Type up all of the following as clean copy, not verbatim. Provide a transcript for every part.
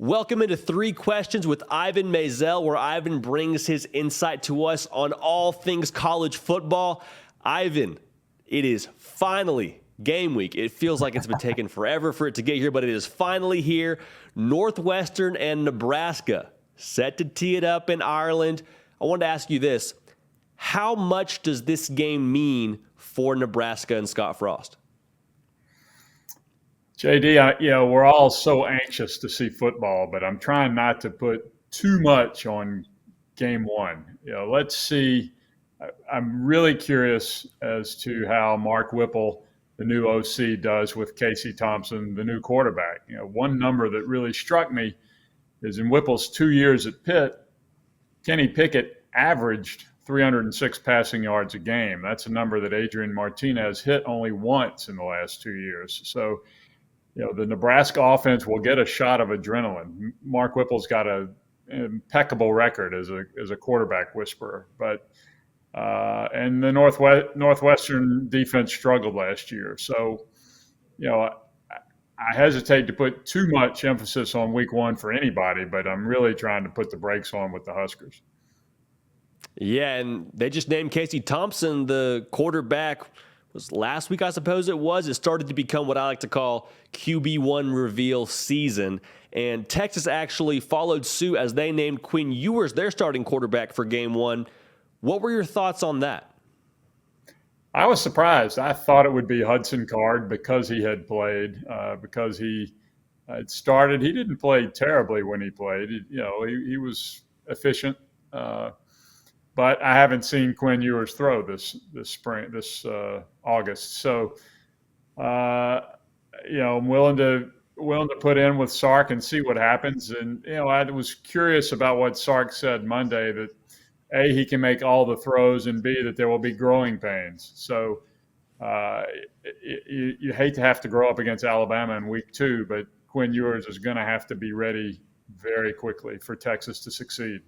Welcome into Three Questions with Ivan Maisel, where Ivan brings his insight to us on all things college football. Ivan, it is finally game week. It feels like it's been taking forever for it to get here, but it is finally here. Northwestern and Nebraska set to tee it up in Ireland. I wanted to ask you this. How much does this game mean for Nebraska and Scott Frost? JD, we're all so anxious to see football, but I'm trying not to put too much on game one. Let's see. I'm really curious as to how Mark Whipple, the new OC, does with Casey Thompson, the new quarterback. One number that really struck me is in Whipple's 2 years at Pitt, Kenny Pickett averaged 306 passing yards a game. That's a number that Adrian Martinez hit only once in the last 2 years. So, the Nebraska offense will get a shot of adrenaline. Mark Whipple's got an impeccable record as a quarterback whisperer, but and the Northwestern defense struggled last year. So, I hesitate to put too much emphasis on week one for anybody, but I'm really trying to put the brakes on with the Huskers. Yeah, and they just named Casey Thompson the quarterback. Was last week, I suppose it was. It started to become what I like to call QB1 reveal season. And Texas actually followed suit as they named Quinn Ewers their starting quarterback for game one. What were your thoughts on that? I was surprised. I thought it would be Hudson Card because he had played, because he had started. He didn't play terribly when he played. He was efficient. But I haven't seen Quinn Ewers throw this August. So, I'm willing to put in with Sark and see what happens. And I was curious about what Sark said Monday, that A, he can make all the throws, and B, that there will be growing pains. So you hate to have to grow up against Alabama in week 2, but Quinn Ewers is going to have to be ready very quickly for Texas to succeed.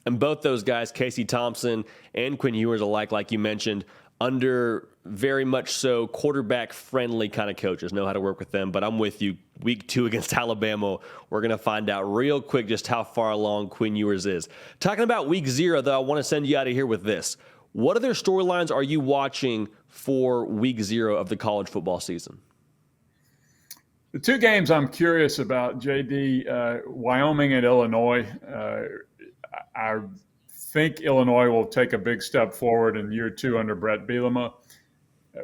And both those guys, Casey Thompson and Quinn Ewers alike, like you mentioned, under very much so quarterback-friendly kind of coaches, know how to work with them. But I'm with you. Week 2 against Alabama, we're going to find out real quick just how far along Quinn Ewers is. Talking about week 0, though, I want to send you out of here with this. What other storylines are you watching for week 0 of the college football season? The 2 games I'm curious about, JD, Wyoming and Illinois. I think Illinois will take a big step forward in year 2 under Brett Bielema.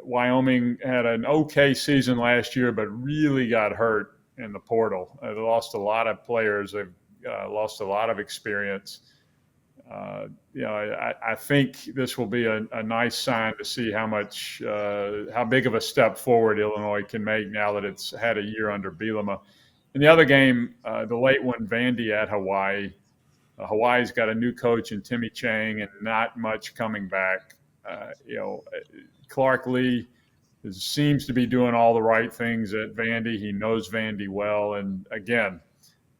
Wyoming had an okay season last year, but really got hurt in the portal. They lost a lot of players. They've lost a lot of experience. I think this will be a nice sign to see how big of a step forward Illinois can make now that it's had a year under Bielema. And the other game, the late one, Vandy at Hawaii. Hawaii's got a new coach in Timmy Chang and not much coming back. Clark Lee seems to be doing all the right things at Vandy. He knows Vandy well. And again,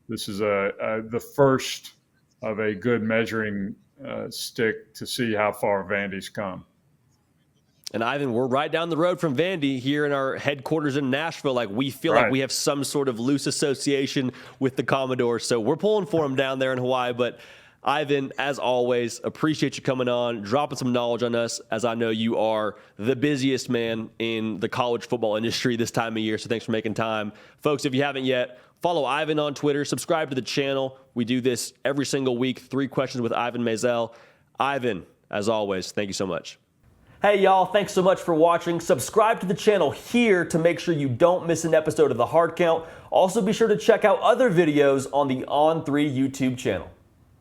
this is the first of a good measuring stick to see how far Vandy's come. And Ivan, we're right down the road from Vandy here in our headquarters in Nashville. Like, we feel like we have some sort of loose association with the Commodores. So we're pulling for them down there in Hawaii. But Ivan, as always, appreciate you coming on, dropping some knowledge on us, as I know you are the busiest man in the college football industry this time of year. So thanks for making time. Folks, if you haven't yet, follow Ivan on Twitter, subscribe to the channel. We do this every single week, 3 Questions with Ivan Maisel. Ivan, as always, thank you so much. Hey, y'all, thanks so much for watching. Subscribe to the channel here to make sure you don't miss an episode of The Hard Count. Also, be sure to check out other videos on the On3 YouTube channel.